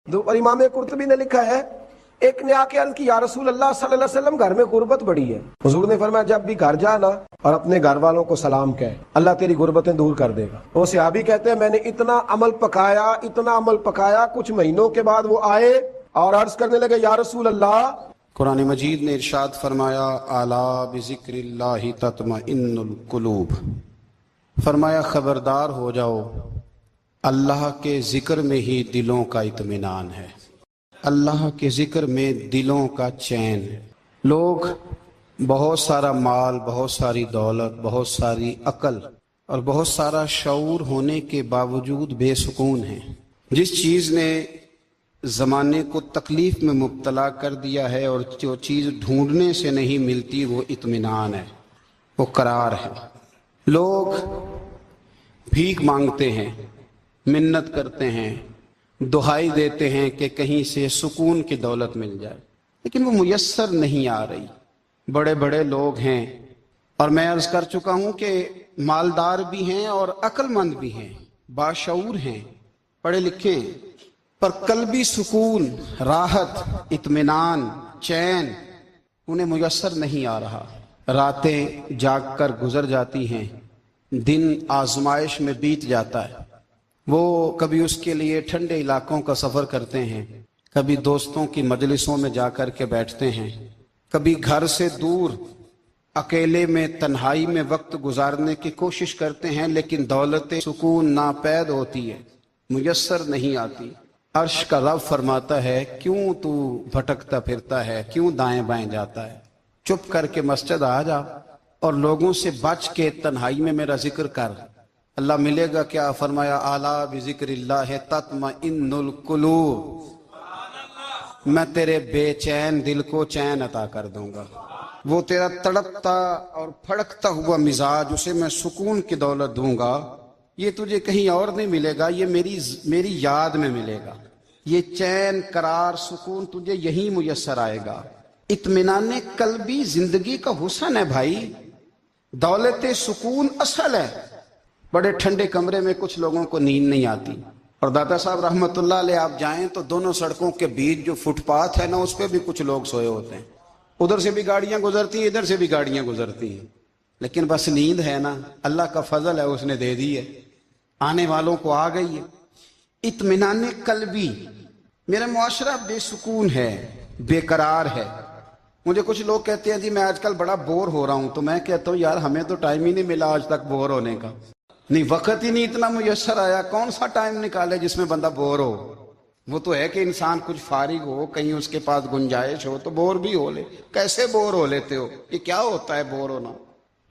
اور امام قرطبی نے لکھا ہے ایک نے آ کے عرض کی یا رسول اللہ صلی اللہ علیہ وسلم گھر میں غربت بڑی ہے. حضور نے فرمایا جب بھی گھر جانا اور اپنے گھر والوں کو سلام کہے, اللہ تیری غربتیں دور کر دے گا. وہ صحابی کہتے ہیں میں نے اتنا عمل پکایا کچھ مہینوں کے بعد وہ آئے اور عرض کرنے لگے یا رسول اللہ. قرآن مجید نے ارشاد فرمایا الا بذکر اللہ تطمئن القلوب, فرمایا خبردار ہو جاؤ اللہ کے ذکر میں ہی دلوں کا اطمینان ہے, اللہ کے ذکر میں دلوں کا چین. لوگ بہت سارا مال, بہت ساری دولت, بہت ساری عقل اور بہت سارا شعور ہونے کے باوجود بے سکون ہیں. جس چیز نے زمانے کو تکلیف میں مبتلا کر دیا ہے اور جو چیز ڈھونڈنے سے نہیں ملتی وہ اطمینان ہے, وہ قرار ہے. لوگ بھیک مانگتے ہیں, منت کرتے ہیں, دہائی دیتے ہیں کہ کہیں سے سکون کی دولت مل جائے, لیکن وہ میسر نہیں آ رہی. بڑے بڑے لوگ ہیں اور میں عرض کر چکا ہوں کہ مالدار بھی ہیں اور عقل مند بھی ہیں, باشعور ہیں, پڑھے لکھے ہیں, پر قلبی سکون, راحت, اطمینان, چین انہیں میسر نہیں آ رہا. راتیں جاگ کر گزر جاتی ہیں, دن آزمائش میں بیت جاتا ہے. وہ کبھی اس کے لیے ٹھنڈے علاقوں کا سفر کرتے ہیں, کبھی دوستوں کی مجلسوں میں جا کر کے بیٹھتے ہیں, کبھی گھر سے دور اکیلے میں تنہائی میں وقت گزارنے کی کوشش کرتے ہیں, لیکن دولت سکون ناپید ہوتی ہے, میسر نہیں آتی. عرش کا رب فرماتا ہے کیوں تو بھٹکتا پھرتا ہے, کیوں دائیں بائیں جاتا ہے, چپ کر کے مسجد آ جا اور لوگوں سے بچ کے تنہائی میں میرا ذکر کر. اللہ ملے گا کیا؟ فرمایا اعلیٰ بذکر اللہ تطمئن القلوب, میں تیرے بے چین دل کو چین عطا کر دوں گا. وہ تیرا تڑپتا اور پھڑکتا ہوا مزاج, اسے میں سکون کی دولت دوں گا. یہ تجھے کہیں اور نہیں ملے گا, یہ میری یاد میں ملے گا. یہ چین, قرار, سکون تجھے یہیں میسر آئے گا. اطمینان قلبی زندگی کا حسن ہے بھائی. دولت سکون اصل ہے. بڑے ٹھنڈے کمرے میں کچھ لوگوں کو نیند نہیں آتی, اور دادا صاحب رحمت اللہ علیہ آپ جائیں تو دونوں سڑکوں کے بیچ جو فٹ پاتھ ہے نا, اس پہ بھی کچھ لوگ سوئے ہوتے ہیں. ادھر سے بھی گاڑیاں گزرتی ہیں, ادھر سے بھی گاڑیاں گزرتی ہیں, لیکن بس نیند ہے نا, اللہ کا فضل ہے, اس نے دے دی ہے, آنے والوں کو آ گئی ہے. اطمینان قلبی. میرا معاشرہ بے سکون ہے, بے قرار ہے. مجھے کچھ لوگ کہتے ہیں جی میں آج کل بڑا بور ہو رہا ہوں, تو میں کہتا ہوں یار ہمیں تو ٹائم ہی نہیں ملا آج تک بور ہونے کا, نہیں وقت ہی نہیں اتنا میسر آیا. کون سا ٹائم نکالے جس میں بندہ بور ہو؟ وہ تو ہے کہ انسان کچھ فارغ ہو, کہیں اس کے پاس گنجائش ہو تو بور بھی ہو لے. کیسے بور ہو لیتے ہو؟ یہ کیا ہوتا ہے بور ہونا؟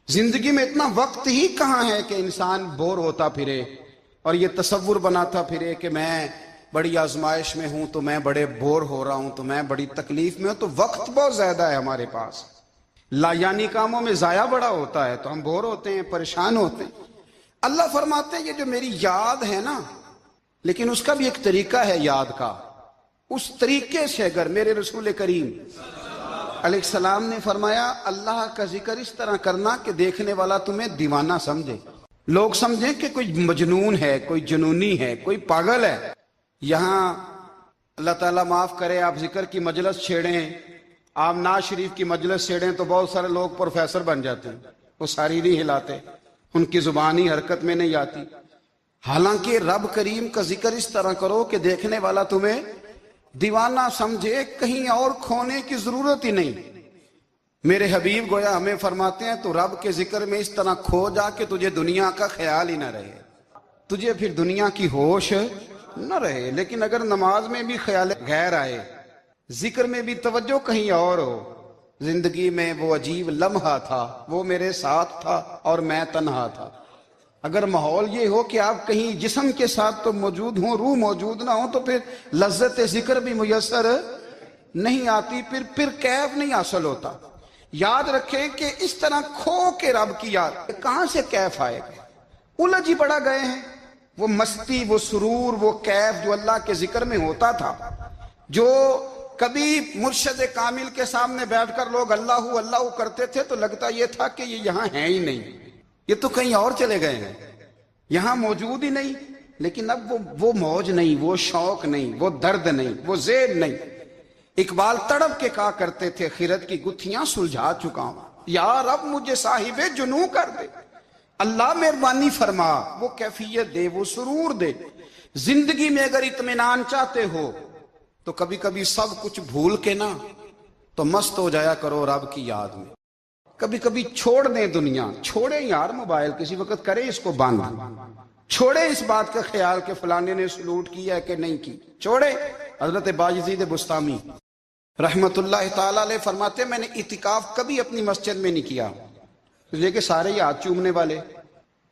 زندگی میں اتنا وقت ہی کہاں ہے کہ انسان بور ہوتا پھرے اور یہ تصور بناتا پھرے کہ میں بڑی آزمائش میں ہوں, تو میں بڑے بور ہو رہا ہوں, تو میں بڑی تکلیف میں ہوں. تو وقت بہت زیادہ ہے ہمارے پاس, لا یعنی کاموں میں ضائع بڑا ہوتا ہے, تو ہم بور ہوتے ہیں, پریشان ہوتے ہیں. اللہ فرماتے ہیں یہ جو میری یاد ہے نا, لیکن اس کا بھی ایک طریقہ ہے یاد کا. اس طریقے سے اگر میرے رسول کریم علیہ السلام نے فرمایا اللہ کا ذکر اس طرح کرنا کہ دیکھنے والا تمہیں دیوانہ سمجھے, لوگ سمجھیں کہ کوئی مجنون ہے, کوئی جنونی ہے, کوئی پاگل ہے. یہاں اللہ تعالیٰ معاف کرے, آپ ذکر کی مجلس چھیڑیں, آپ ناز شریف کی مجلس چھیڑیں تو بہت سارے لوگ پروفیسر بن جاتے ہیں, وہ ساری نہیں ہلاتے, ان کی زبانی حرکت میں نہیں آتی. حالانکہ رب کریم کا ذکر اس طرح کرو کہ دیکھنے والا تمہیں دیوانہ سمجھے, کہیں اور کھونے کی ضرورت ہی نہیں. میرے حبیب گویا ہمیں فرماتے ہیں تو رب کے ذکر میں اس طرح کھو جا کہ تجھے دنیا کا خیال ہی نہ رہے, تجھے پھر دنیا کی ہوش نہ رہے. لیکن اگر نماز میں بھی خیال غیر آئے, ذکر میں بھی توجہ کہیں اور ہو, زندگی میں وہ عجیب لمحہ تھا, وہ میرے ساتھ تھا اور میں تنہا تھا. اگر ماحول یہ ہو کہ آپ کہیں جسم کے ساتھ تو موجود ہوں, روح موجود نہ ہو, تو پھر لذت ذکر بھی میسر نہیں آتی, پھر کیف نہیں حاصل ہوتا. یاد رکھیں کہ اس طرح کھو کے رب کی یاد کہاں سے کیف آئے گا؟ الجھ ہی پڑا گئے ہیں. وہ مستی, وہ سرور, وہ کیف جو اللہ کے ذکر میں ہوتا تھا, جو کبھی مرشد کامل کے سامنے بیٹھ کر لوگ اللہ اللہ کرتے تھے تو لگتا یہ تھا کہ یہ یہاں ہیں ہی نہیں, یہ تو کہیں اور چلے گئے ہیں, یہاں موجود ہی نہیں. لیکن اب وہ موج نہیں، وہ شوق نہیں، وہ درد نہیں، وہ ذیل نہیں۔ اقبال تڑپ کے کہا کرتے تھے خرد کی گتھیاں سلجھا چکا ہوں، یار اب مجھے صاحب جنوں کر دے۔ اللہ مہربانی فرما، وہ کیفیت دے، وہ سرور دے۔ زندگی میں اگر اطمینان چاہتے ہو تو کبھی کبھی سب کچھ بھول کے نا تو مست ہو جایا کرو رب کی یاد میں۔ کبھی کبھی چھوڑ دیں دنیا، چھوڑیں یار موبائل، کسی وقت کریں اس کو بند، چھوڑیں اس بات کا خیال کہ فلانے نے سلوٹ کیا ہے کہ نہیں کی، چھوڑیں۔ حضرت باجزید بستامی رحمت اللہ تعالی علیہ فرماتے میں نے اعتکاف کبھی اپنی مسجد میں نہیں کیا، اس لیے کہ سارے ہی ہاتھ چومنے والے،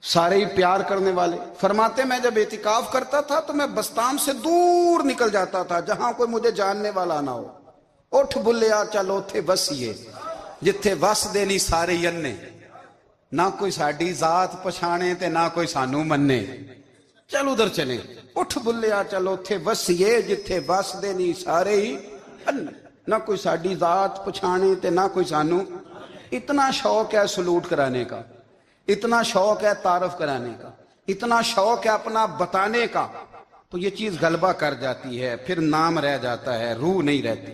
سارے ہی پیار کرنے والے۔ فرماتے میں جب اعتکاف کرتا تھا تو میں بستام سے دور نکل جاتا تھا جہاں کوئی مجھے جاننے والا نہ ہو۔ اٹھ بلیا چلو تھے بسیے جتھے وس دے نہیں سارے ینے، نہ کوئی ساڈی ذات پچھانے تے نہ کوئی سانو مننے، چل ادھر چلیں۔ اٹھ بلیا چلو تھے وسیے جتھے وس دے نہیں سارے ہی ینے، نہ کوئی ساڈی ذات پچھانے تے نہ کوئی سانو۔ اتنا شوق ہے سلوٹ کرانے کا، اتنا شوق ہے تعارف کرانے کا، اتنا شوق ہے اپنا بتانے کا، تو یہ چیز غلبہ کر جاتی ہے، پھر نام رہ جاتا ہے، روح نہیں رہتی،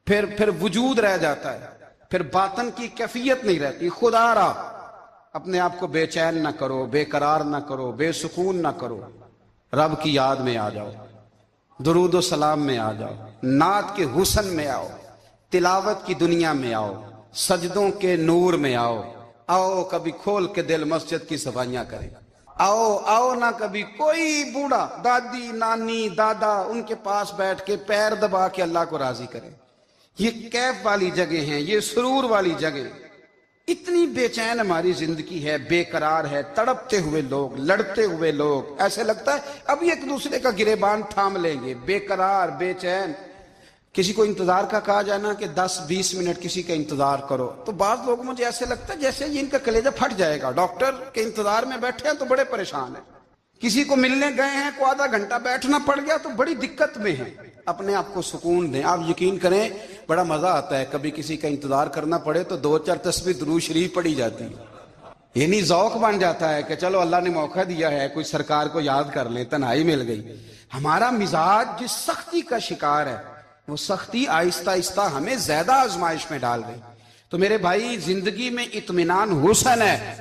پھر وجود رہ جاتا ہے، پھر باطن کی کیفیت نہیں رہتی۔ خدا را اپنے آپ کو بے چین نہ کرو، بے قرار نہ کرو، بے سکون نہ کرو، رب کی یاد میں آ جاؤ، درود و سلام میں آ جاؤ، نعت کے حسن میں آؤ، تلاوت کی دنیا میں آؤ، سجدوں کے نور میں آؤ۔ آؤ کبھی کھول کے دل مسجد کی صفائیاں کریں، آؤ نہ کبھی کوئی بوڑھا، دادی، نانی، دادا ان کے پاس بیٹھ کے پیر دبا کے اللہ کو راضی کریں۔ یہ کیف والی جگہ ہیں، یہ سرور والی جگہ۔ اتنی بے چین ہماری زندگی ہے، بے قرار ہے، تڑپتے ہوئے لوگ، لڑتے ہوئے لوگ، ایسے لگتا ہے ابھی ایک دوسرے کا گریبان تھام لیں گے، بے قرار، بے چین۔ کسی کو انتظار کا کہا جائے نا کہ 10-20 منٹ کسی کا انتظار کرو تو بعض لوگ مجھے ایسے لگتا ہے جیسے یہ ان کا کلیجہ پھٹ جائے گا۔ ڈاکٹر کے انتظار میں بیٹھے ہیں تو بڑے پریشان ہیں، کسی کو ملنے گئے ہیں کو آدھا گھنٹہ بیٹھنا پڑ گیا تو بڑی دقت میں ہیں۔ اپنے آپ کو سکون دیں۔ آپ یقین کریں بڑا مزہ آتا ہے کبھی کسی کا انتظار کرنا پڑے تو 2-4 تسبیح درود شریف پڑھی جاتی ہے، یعنی ذوق بن جاتا ہے کہ چلو اللہ نے موقع دیا ہے، کوئی سرکار کو یاد کر لیں، تنہائی مل گئی۔ ہمارا مزاج جس سختی کا شکار ہے وہ سختی آہستہ آہستہ ہمیں زیادہ آزمائش میں ڈال گئی۔ تو میرے بھائی زندگی میں اطمینان حسن ہے،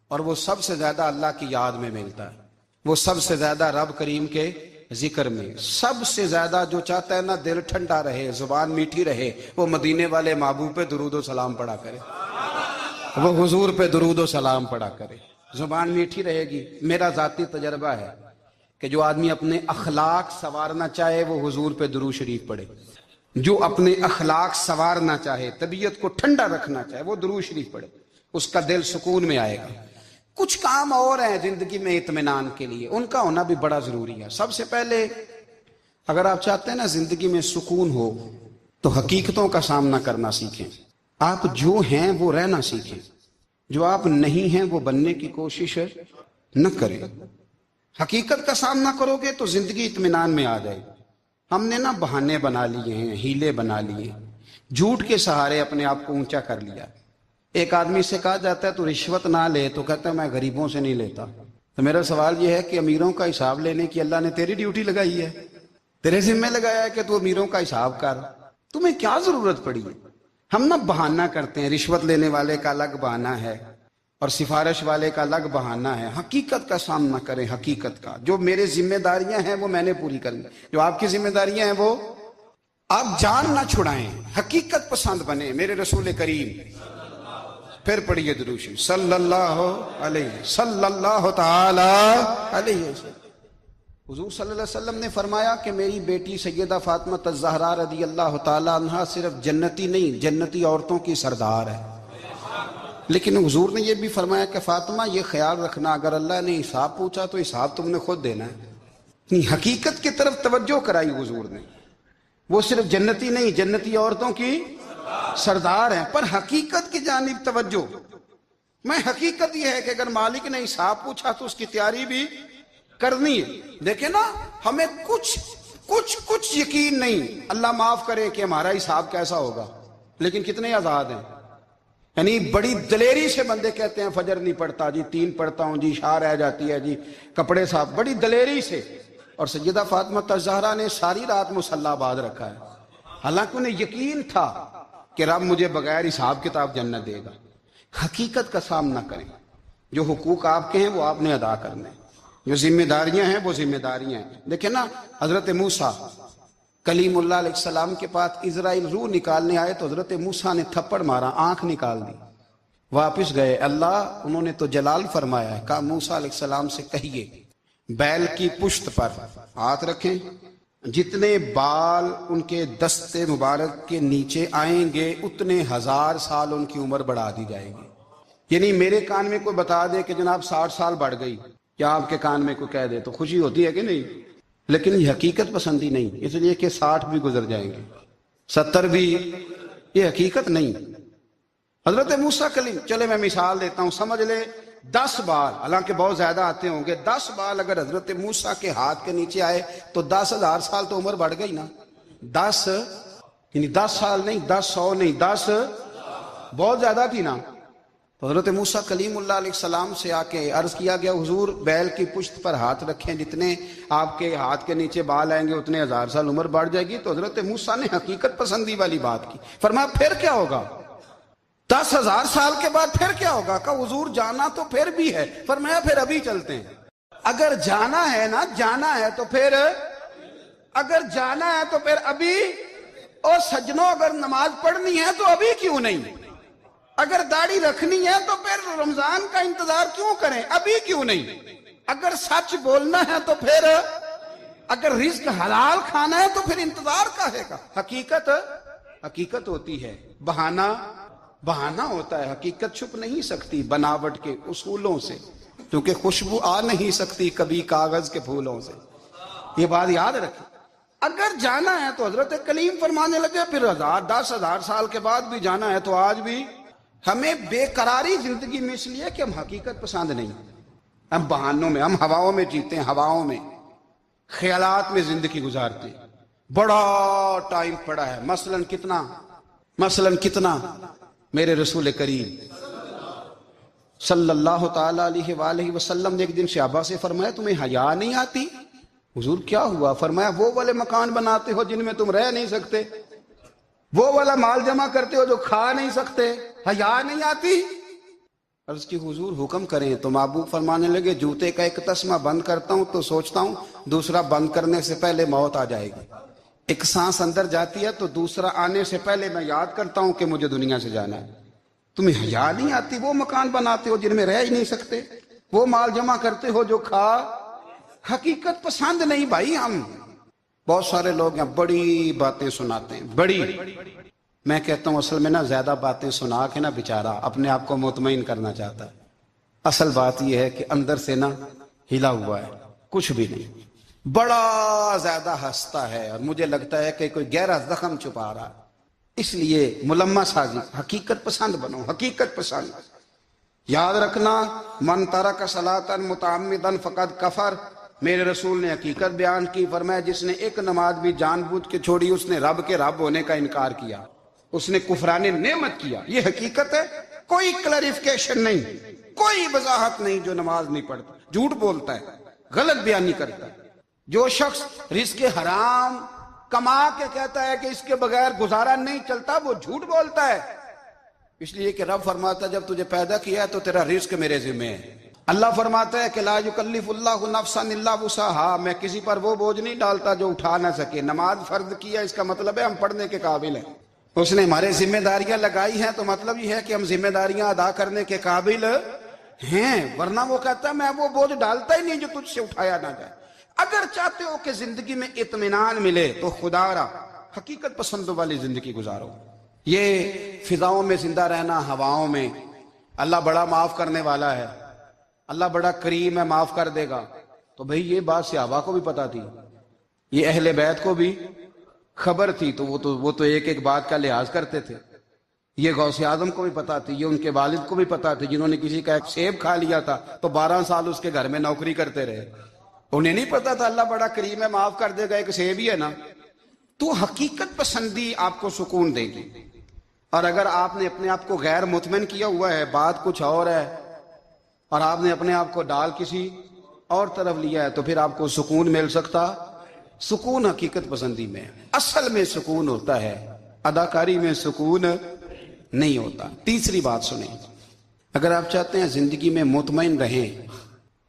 اور وہ سب سے زیادہ اللہ کی یاد میں ملتا ہے، وہ سب سے زیادہ رب کریم کے ذکر میں۔ سب سے زیادہ جو چاہتا ہے نا دل ٹھنڈا رہے، زبان میٹھی رہے، وہ مدینے والے محبوب پہ درود و سلام پڑھا کرے، وہ حضور پہ درود و سلام پڑھا کرے، زبان میٹھی رہے گی۔ میرا ذاتی تجربہ ہے کہ جو آدمی اپنے اخلاق سنوارنا چاہے وہ حضور پہ درود شریف پڑھے، جو اپنے اخلاق سنوارنا چاہے، طبیعت کو ٹھنڈا رکھنا چاہے، وہ درود شریف پڑھے، اس کا دل سکون میں آئے گا۔ کچھ کام اور ہیں زندگی میں اطمینان کے لیے، ان کا ہونا بھی بڑا ضروری ہے۔ سب سے پہلے اگر آپ چاہتے ہیں نا زندگی میں سکون ہو تو حقیقتوں کا سامنا کرنا سیکھیں۔ آپ جو ہیں وہ رہنا سیکھیں، جو آپ نہیں ہیں وہ بننے کی کوشش نہ کریں۔ حقیقت کا سامنا کرو گے تو زندگی اطمینان میں آ جائے۔ ہم نے نا بہانے بنا لیے ہیں، ہیلے بنا لیے، جھوٹ کے سہارے اپنے آپ کو اونچا کر لیا۔ ایک آدمی سے کہا جاتا ہے تو رشوت نہ لے، تو کہتا ہے میں غریبوں سے نہیں لیتا۔ تو میرا سوال یہ ہے کہ امیروں کا حساب لینے کی اللہ نے تیری ڈیوٹی لگائی ہے، تیرے ذمہ لگایا ہے کہ تو امیروں کا حساب کر، تمہیں کیا ضرورت پڑی ہے؟ ہم نا بہانہ کرتے ہیں، رشوت لینے والے کا الگ بہانہ ہے اور سفارش والے کا الگ بہانہ ہے۔ حقیقت کا سامنا کریں، حقیقت کا۔ جو میرے ذمہ داریاں ہیں وہ میں نے پوری کرنی، جو آپ کی ذمہ داریاں ہیں وہ آپ جان نہ چھڑائیں، حقیقت پسند بنیں۔ میرے رسول کریم، پھر پڑھیے درود شریف صلی اللہ تعالی علیہ وسلم۔ حضور صلی اللہ علیہ وسلم نے فرمایا کہ میری بیٹی سیدہ فاطمہ الزہرا رضی اللہ تعالی عنہا صرف جنتی نہیں، جنتی عورتوں کی سردار ہے۔ لیکن حضور نے یہ بھی فرمایا کہ فاطمہ یہ خیال رکھنا اگر اللہ نے حساب پوچھا تو حساب تم نے خود دینا ہے۔ حقیقت کی طرف توجہ کرائی حضور نے، وہ صرف جنتی نہیں، جنتی عورتوں کی سردار ہیں، پر حقیقت کی جانب توجہ۔ میں حقیقت یہ ہے کہ اگر مالک نے حساب پوچھا تو اس کی تیاری بھی کرنی ہے۔ دیکھیں نا ہمیں کچھ یقین نہیں، اللہ معاف کرے کہ ہمارا حساب کیسا ہوگا، لیکن کتنے آزاد ہیں، یعنی بڑی دلیری سے بندے کہتے ہیں فجر نہیں پڑھتا جی، 3 پڑھتا ہوں جی، شاہ رہ جاتی ہے جی، کپڑے صاف، بڑی دلیری سے. اور سیدہ فاطمہ الزہرا نے ساری رات مصلی باز رکھا ہے، حالانکہ انہیں یقین تھا کہ رب مجھے بغیر حساب کتاب جنت دے گا. حقیقت کا سامنا کریں، جو حقوق آپ کے ہیں وہ آپ نے ادا کرنے ہیں، جو ذمہ داریاں ہیں وہ ذمہ داریاں ہیں. دیکھیں نا، حضرت موسیٰ کلیم اللہ علیہ السلام کے پاس اسرائیل روح نکالنے آئے تو حضرت موسیٰ نے تھپڑ مارا، آنکھ نکال دی، واپس گئے. اللہ انہوں نے تو جلال فرمایا ہے، کہا موسیٰ علیہ السلام سے کہیے بیل کی پشت پر ہاتھ رکھیں، جتنے بال ان کے دستے مبارک کے نیچے آئیں گے اتنے 1000 سال ان کی عمر بڑھا دی جائے گی. یعنی میرے کان میں کوئی بتا دے کہ جناب 60 سال بڑھ گئی، کیا آپ کے کان میں کوئی کہہ دے تو خوشی ہوتی ہے کہ نہیں؟ لیکن یہ حقیقت پسندی نہیں، اس لیے کہ 60 بھی گزر جائیں گے، 70 بھی، یہ حقیقت نہیں. حضرت موسیٰ کلیم، چلے میں مثال دیتا ہوں، سمجھ لے 10 بال، حالانکہ بہت زیادہ آتے ہوں گے، 10 بال اگر حضرت موسیٰ کے ہاتھ کے نیچے آئے تو 10,000 سال تو عمر بڑھ گئی نا. 10 یعنی 10 سال نہیں، 10 100 نہیں، 10 بہت زیادہ تھی نا. تو حضرت موسیٰ کلیم اللہ علیہ السلام سے آ کے عرض کیا گیا، حضور بیل کی پشت پر ہاتھ رکھیں، جتنے آپ کے ہاتھ کے نیچے بال آئیں گے اتنے 1000 سال عمر بڑھ جائے گی. تو حضرت موسیٰ نے حقیقت پسندی والی بات کی، فرمایا پھر کیا ہوگا؟ 10,000 سال کے بعد پھر کیا ہوگا؟ کہا حضور جانا تو پھر بھی ہے. فرمایا پھر ابھی چلتے ہیں. اگر جانا ہے نا، جانا ہے تو پھر، اگر جانا ہے تو پھر ابھی. اور سجنوں، اگر نماز پڑھنی ہے تو ابھی کیوں نہیں؟ اگر داڑھی رکھنی ہے تو پھر رمضان کا انتظار کیوں کریں؟ ابھی کیوں نہیں؟ اگر سچ بولنا ہے تو پھر، اگر رزق حلال کھانا ہے تو پھر انتظار کاہے کا؟ حقیقت ہوتی ہے، بہانہ ہوتا ہے. حقیقت چھپ نہیں سکتی بناوٹ کے اصولوں سے، کیونکہ خوشبو آ نہیں سکتی کبھی کاغذ کے پھولوں سے. یہ بات یاد رکھیں. اگر جانا ہے تو حضرت کلیم فرمانے لگے پھر 10,000 سال کے بعد بھی جانا ہے. تو آج بھی ہمیں بے قراری زندگی میں اس لیے کہ ہم حقیقت پسند نہیں، ہم بہانوں میں، ہم ہواؤں میں جیتے ہیں، ہواؤں میں، خیالات میں زندگی گزارتے ہیں. بڑا ٹائم پڑا ہے. مثلاً کتنا میرے رسول کریم صلی اللہ تعالی علیہ وآلہ وسلم نے ایک دن صحابہ سے فرمایا تمہیں حیا نہیں آتی؟ حضور کیا ہوا؟ فرمایا وہ والے مکان بناتے ہو جن میں تم رہ نہیں سکتے، وہ والا مال جمع کرتے ہو جو کھا نہیں سکتے، حیا نہیں آتی؟ عرض کی حضور حکم کریں. تو محبوب فرمانے لگے جوتے کا ایک تسمہ بند کرتا ہوں تو سوچتا ہوں دوسرا بند کرنے سے پہلے موت آ جائے گی. ایک سانس اندر جاتی ہے تو دوسرا آنے سے پہلے میں یاد کرتا ہوں کہ مجھے دنیا سے جانا ہے. تمہیں حیا نہیں آتی؟ وہ مکان بناتے ہو جن میں رہ ہی نہیں سکتے، وہ مال جمع کرتے ہو جو کھا. حقیقت پسند نہیں بھائی. ہم بہت سارے لوگ ہیں بڑی باتیں سناتے ہیں، بڑی، میں کہتا ہوں اصل میں نا زیادہ باتیں سنا کے نا بیچارہ اپنے آپ کو مطمئن کرنا چاہتا ہے. اصل بات یہ ہے کہ اندر سے نا ہلا ہوا ہے، کچھ بھی نہیں، بڑا زیادہ ہنستا ہے اور مجھے لگتا ہے کہ کوئی گہرا زخم چھپا رہا ہے. اس لیے ملمہ سازی، حقیقت پسند بنو، حقیقت پسند. یاد رکھنا، من ترک صلاۃ متعمدا فقد کفر. میرے رسول نے حقیقت بیان کی، فرمایا جس نے ایک نماز بھی جان بوجھ کے چھوڑی اس نے رب کے رب ہونے کا انکار کیا، اس نے کفران نعمت کیا. یہ حقیقت ہے، کوئی کلیریفیکیشن نہیں، کوئی وضاحت نہیں. جو نماز نہیں پڑھتا جھوٹ بولتا ہے، غلط بیانی کرتا ہے. جو شخص رزق حرام کما کے کہتا ہے کہ اس کے بغیر گزارا نہیں چلتا، وہ جھوٹ بولتا ہے. اس لیے کہ رب فرماتا ہے جب تجھے پیدا کیا تو تیرا رزق میرے ذمہ ہے. اللہ فرماتا ہے کہ لا یکلف اللہ نفسا الا وسعها، میں کسی پر وہ بوجھ نہیں ڈالتا جو اٹھا نہ سکے. نماز فرض کیا اس کا مطلب ہے ہم پڑھنے کے قابل ہیں. اس نے ہمارے ذمہ داریاں لگائی ہیں تو مطلب یہ ہے کہ ہم ذمہ داریاں ادا کرنے کے قابل ہیں. ورنہ وہ کہتا ہے میں وہ بوجھ ڈالتا ہی نہیں جو تجھ سے اٹھایا نہ جائے. اگر چاہتے ہو کہ زندگی میں اطمینان ملے تو خدا را حقیقت پسندوں والی زندگی گزارو. یہ فضاؤں میں زندہ رہنا، ہواؤں میں، اللہ بڑا معاف کرنے والا ہے، اللہ بڑا کریم ہے، معاف کر دے گا. تو بھئی یہ بات صحابہ کو بھی پتا تھی، یہ اہل بیت کو بھی خبر تھی. تو وہ تو ایک ایک بات کا لحاظ کرتے تھے. یہ غوث اعظم کو بھی پتا تھی، یہ ان کے والد کو بھی پتا تھی جنہوں نے کسی کا ایک سیب کھا لیا تھا تو 12 سال اس کے گھر میں نوکری کرتے رہے. انہیں نہیں پتا تھا اللہ بڑا کریم ہے، معاف کر دے گا، ایک سیب ہی ہے نا. تو حقیقت پسندی آپ کو سکون دے گی. اور اگر آپ نے اپنے آپ کو غیر مطمئن کیا ہوا ہے، بات کچھ اور ہے، اور آپ نے اپنے آپ کو ڈال کسی اور طرف لیا ہے، تو پھر آپ کو سکون مل سکتا؟ سکون حقیقت پسندی میں، اصل میں سکون ہوتا ہے، اداکاری میں سکون نہیں ہوتا۔ تیسری بات سنیں، اگر آپ چاہتے ہیں زندگی میں مطمئن رہیں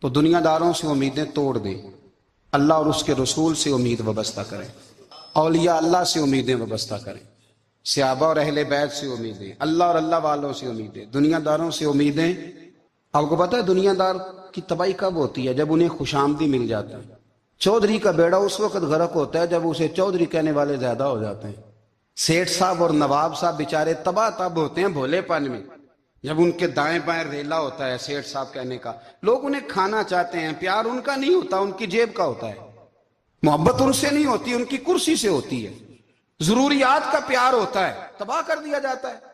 تو دنیا داروں سے امیدیں توڑ دیں، اللہ اور اس کے رسول سے امید وابستہ کریں، اولیاء اللہ سے امیدیں وابستہ کریں، صحابہ اور اہل بیت سے امیدیں، اللہ اور اللہ والوں سے امیدیں، دنیا داروں سے امیدیں۔ آپ کو پتہ ہے دنیا دار کی تباہی کب ہوتی ہے؟ جب انہیں خوش آمدی مل جاتی ہے۔ چودھری کا بیڑا اس وقت غرق ہوتا ہے جب اسے چودھری کہنے والے زیادہ ہو جاتے ہیں۔ سیٹھ صاحب اور نواب صاحب بیچارے تباہ تب ہوتے ہیں بھولے پن میں، جب ان کے دائیں بائیں ریلا ہوتا ہے سیٹھ صاحب کہنے کا۔ لوگ انہیں کھانا چاہتے ہیں، پیار ان کا نہیں ہوتا، ان کی جیب کا ہوتا ہے، محبت ان سے نہیں ہوتی، ان کی کرسی سے ہوتی ہے، ضروریات کا پیار ہوتا ہے، تباہ کر دیا جاتا ہے۔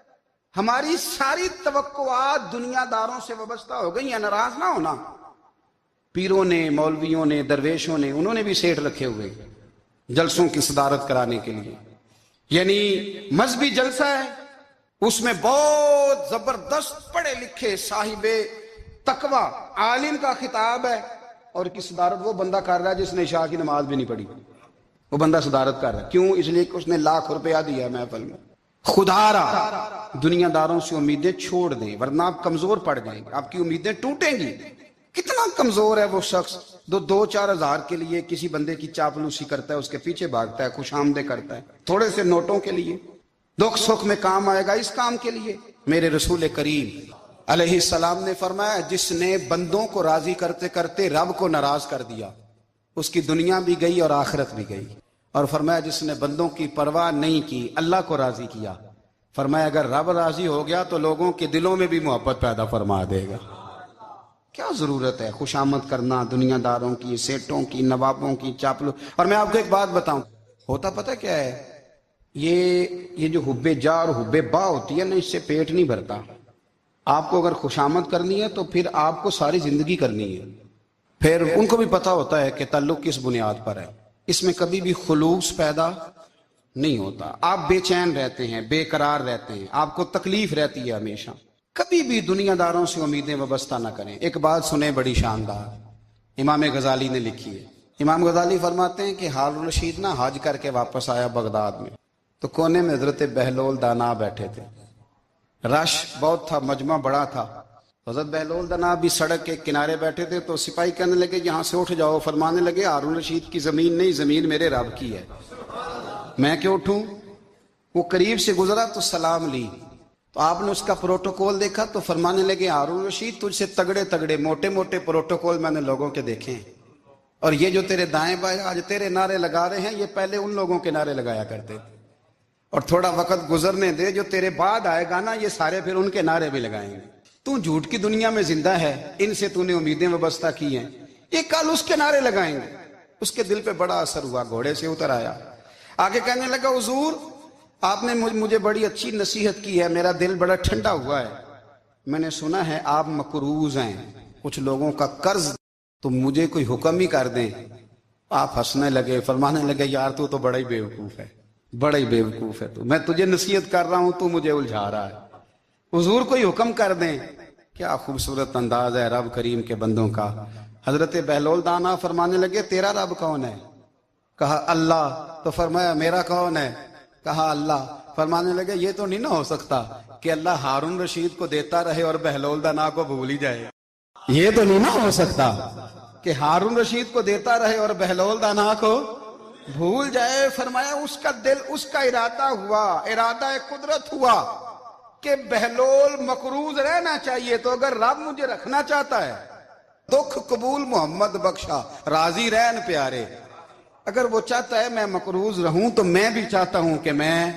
ہماری ساری توقعات دنیا داروں سے وابستہ ہو گئی ہیں، ناراض نہ ہونا۔ پیروں نے، مولویوں نے، درویشوں نے، انہوں نے بھی سیٹ رکھے ہوئے جلسوں کی صدارت کرانے کے لیے، یعنی مذہبی جلسہ ہے، اس میں بہت زبردست پڑھے لکھے صاحب تقوی عالم کا خطاب ہے، اور کی صدارت وہ بندہ کر رہا ہے جس نے عشاء کی نماز بھی نہیں پڑھی، وہ بندہ صدارت کر رہا ہے۔ کیوں؟ اس لیے کہ اس نے لاکھ روپیہ دیا ہے محفل میں۔ خدا را دنیا داروں سے امیدیں چھوڑ دیں، ورنہ آپ کمزور پڑ جائیں گے، آپ کی امیدیں ٹوٹیں گی۔ کتنا کمزور ہے وہ شخص جو 2-4 ہزار کے لیے کسی بندے کی چاپلوسی کرتا ہے، اس کے پیچھے بھاگتا ہے، خوش آمدیں کرتا ہے، تھوڑے سے نوٹوں کے لیے۔ دکھ سکھ میں کام آئے گا اس کام کے لیے۔ میرے رسول کریم علیہ السلام نے فرمایا، جس نے بندوں کو راضی کرتے کرتے رب کو ناراض کر دیا، اس کی دنیا بھی گئی اور آخرت بھی گئی۔ اور فرمایا جس نے بندوں کی پرواہ نہیں کی، اللہ کو راضی کیا، فرمایا اگر رب راضی ہو گیا تو لوگوں کے دلوں میں بھی محبت پیدا فرما دے گا۔ کیا ضرورت ہے خوشامد کرنا دنیا داروں کی، سیٹوں کی، نوابوں کی، چاپلو۔ اور میں آپ کو ایک بات بتاؤں، ہوتا پتہ کیا ہے؟ یہ جو حب جا اور حب با ہوتی ہے نا، اس سے پیٹ نہیں بھرتا۔ آپ کو اگر خوشامد کرنی ہے تو پھر آپ کو ساری زندگی کرنی ہے۔ پھر ان کو بھی پتا ہوتا ہے کہ تعلق کس بنیاد پر ہے، اس میں کبھی بھی خلوص پیدا نہیں ہوتا۔ آپ بے چین رہتے ہیں، بے قرار رہتے ہیں، آپ کو تکلیف رہتی ہے ہمیشہ۔ کبھی بھی دنیا داروں سے امیدیں وابستہ نہ کریں۔ ایک بات سنیں بڑی شاندار، امام غزالی نے لکھی ہے۔ امام غزالی فرماتے ہیں کہ ہارون رشید نا حج کر کے واپس آیا بغداد میں، تو کونے میں حضرت بہلول دانا بیٹھے تھے، رش بہت تھا، مجمع بڑا تھا۔ حضرت بہلول دانا بھی سڑک کے کنارے بیٹھے تھے، تو سپاہی کہنے لگے یہاں سے اٹھ جاؤ، فرمانے لگے ہارون رشید کی زمین نہیں، زمین میرے رب کی ہے، میں کیوں اٹھوں؟ وہ قریب سے گزرا تو سلام لی، تو آپ نے اس کا پروٹوکول دیکھا تو فرمانے لگے ہارون رشید تجھ سے تگڑے تگڑے موٹے موٹے پروٹوکول میں نے لوگوں کے دیکھے ہیں، اور یہ جو تیرے دائیں بائیں آج تیرے نعرے لگا رہے ہیں، یہ پہلے ان لوگوں کے نعرے لگایا کرتے تھے، اور تھوڑا وقت گزرنے دے، جو تیرے بعد آئے گا نا، یہ سارے پھر ان کے نعرے بھی لگائیں گے۔ تو جھوٹ کی دنیا میں زندہ ہے، ان سے تو نے امیدیں وابستہ کی ہیں، یہ کل اس کے نعرے لگائیں گے۔ اس کے دل پہ بڑا اثر ہوا، گھوڑے سے اتر آیا، آگے کہنے لگا حضور آپ نے مجھے بڑی اچھی نصیحت کی ہے، میرا دل بڑا ٹھنڈا ہوا ہے، میں نے سنا ہے آپ مقروض ہیں کچھ لوگوں کا قرض، تو مجھے کوئی حکم ہی کر دیں۔ آپ ہنسنے لگے، فرمانے لگے یار تو بڑا ہی بیوقوف ہے، بڑا ہی بیوقوف ہے تو، میں تجھے نصیحت کر رہا ہوں تو مجھے الجھا رہا ہے، حضور کوئی حکم کر دیں۔ کیا خوبصورت انداز ہے رب کریم کے بندوں کا۔ حضرت بہلول دانا فرمانے لگے تیرا رب کون ہے؟ کہا اللہ، تو فرمایا میرا کون ہے؟ کہا اللہ۔ فرمانے لگے یہ تو نہیں نہ ہو سکتا کہ اللہ ہارون رشید کو دیتا رہے اور بہلول دانا کو بھول ہی جائے، یہ تو نہیں نہ ہو سکتا کہ ہارون رشید کو دیتا رہے اور بہلول دانا کو بھول جائے۔ فرمایا اس کا دل، اس کا ارادہ ہوا، ارادہ قدرت ہوا کہ بہلول مقروض رہنا چاہیے، تو اگر رب مجھے رکھنا چاہتا ہے، دکھ قبول محمد بخشا راضی رہن پیارے، اگر وہ چاہتا ہے میں مقروض رہوں تو میں بھی چاہتا ہوں کہ میں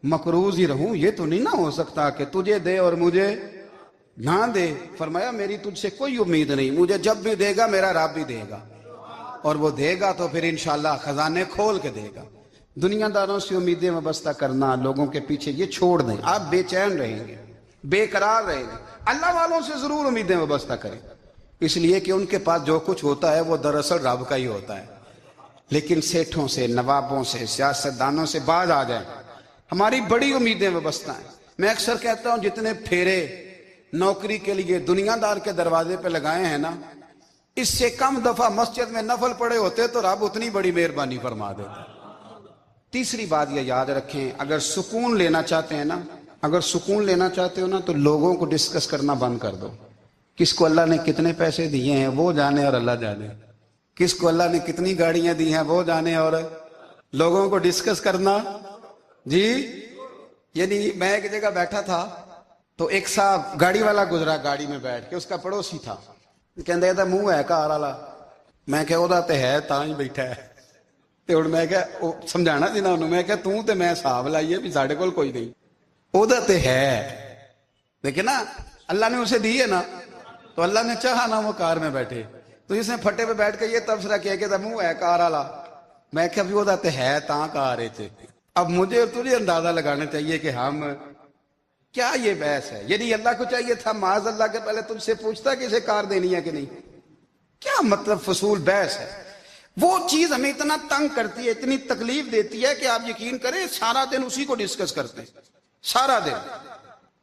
مقروض ہی رہوں، یہ تو نہیں نہ ہو سکتا کہ تجھے دے اور مجھے نہ دے۔ فرمایا میری تجھ سے کوئی امید نہیں، مجھے جب بھی دے گا میرا رب بھی دے گا، اور وہ دے گا تو پھر انشاءاللہ خزانے کھول کے دے گا۔ دنیا داروں سے امیدیں وابستہ کرنا، لوگوں کے پیچھے، یہ چھوڑ دیں، آپ بے چین رہیں گے، بے قرار رہیں گے۔ اللہ والوں سے ضرور امیدیں وابستہ کریں، اس لیے کہ ان کے پاس جو کچھ ہوتا ہے وہ دراصل رب کا ہی ہوتا ہے۔ لیکن سیٹھوں سے، نوابوں سے، سیاستدانوں سے باز آ جائیں، ہماری بڑی امیدیں وابستہ ہیں۔ میں اکثر کہتا ہوں جتنے پھیرے نوکری کے لیے دنیا دار کے دروازے پہ لگائے ہیں نا، اس سے کم دفعہ مسجد میں نفل پڑے ہوتے تو رب اتنی بڑی مہربانی فرما دیتا۔ تیسری بات یہ یاد رکھیں، اگر سکون لینا چاہتے ہیں نا، اگر سکون لینا چاہتے ہو نا تو لوگوں کو ڈسکس کرنا بند کر دو۔ کس کو اللہ نے کتنے پیسے دیے ہیں وہ جانے اور اللہ جانے، کس کو اللہ نے کتنی گاڑیاں دی ہیں وہ جانے، اور لوگوں کو ڈسکس کرنا جی۔ یعنی میں ایک جگہ بیٹھا تھا تو ایک صاحب گاڑی والا گزرا، گاڑی میں بیٹھ کے، اس کا پڑوسی تھا، کہندا تھا منہ ہے کار والا، میں کہ وہ تے ہے تاں ہی بیٹھا ہے، تے ہن میں کہ سمجھانا سی نا انہوں، میں کہ توں تے میں حساب لائیے بھی ساڈے کول کوئی نہیں، وہ تے ہے، لیکن نا اللہ نے اسے دی ہے نا، تو اللہ نے چاہا نا وہ کار میں بیٹھے، تو جس نے پھٹے پہ بیٹھ کے یہ تبصرہ کیا کہ منہ ہے کار والا، میں کہ ابھی وہ تے ہے تاں کار ہے۔ اب مجھے اور تجھے اندازہ لگانا چاہیے کہ ہم کیا یہ بحث ہے؟ یعنی اللہ کو چاہیے تھا معاذ اللہ کے پہلے تم سے پوچھتا کہ اسے کار دینی ہے کہ نہیں، کیا مطلب فضول بحث ہے؟ وہ چیز ہمیں اتنا تنگ کرتی ہے، اتنی تکلیف دیتی ہے کہ آپ یقین کریں سارا دن اسی کو ڈسکس کرتے ہیں، سارا دن۔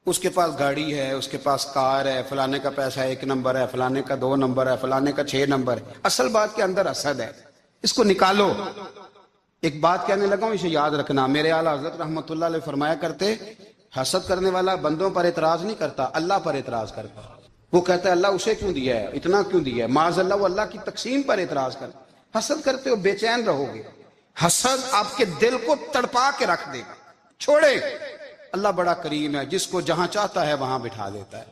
اس کے پاس گاڑی ہے، اس کے پاس کار ہے، فلانے کا پیسہ 1 نمبر ہے، فلانے کا 2 نمبر ہے، فلانے کا 6 نمبر ہے۔ اصل بات کے اندر حسد ہے، اس کو نکالو۔ ایک بات کہنے لگا ہوں، اسے یاد رکھنا، میرے اعلیٰ حضرت رحمۃ اللہ علیہ فرمایا کرتے، حسد کرنے والا بندوں پر اعتراض نہیں کرتا، اللہ پر اعتراض کرتا۔ وہ کہتا ہے اللہ اسے کیوں دیا ہے، اتنا کیوں دیا ہے، معاذ اللہ وہ اللہ کی تقسیم پر اعتراض کرتا۔ حسد کرتے ہو بے چین رہو گے، حسد آپ کے دل کو تڑپا کے رکھ دے گا۔ چھوڑے، اللہ بڑا کریم ہے، جس کو جہاں چاہتا ہے وہاں بٹھا دیتا ہے۔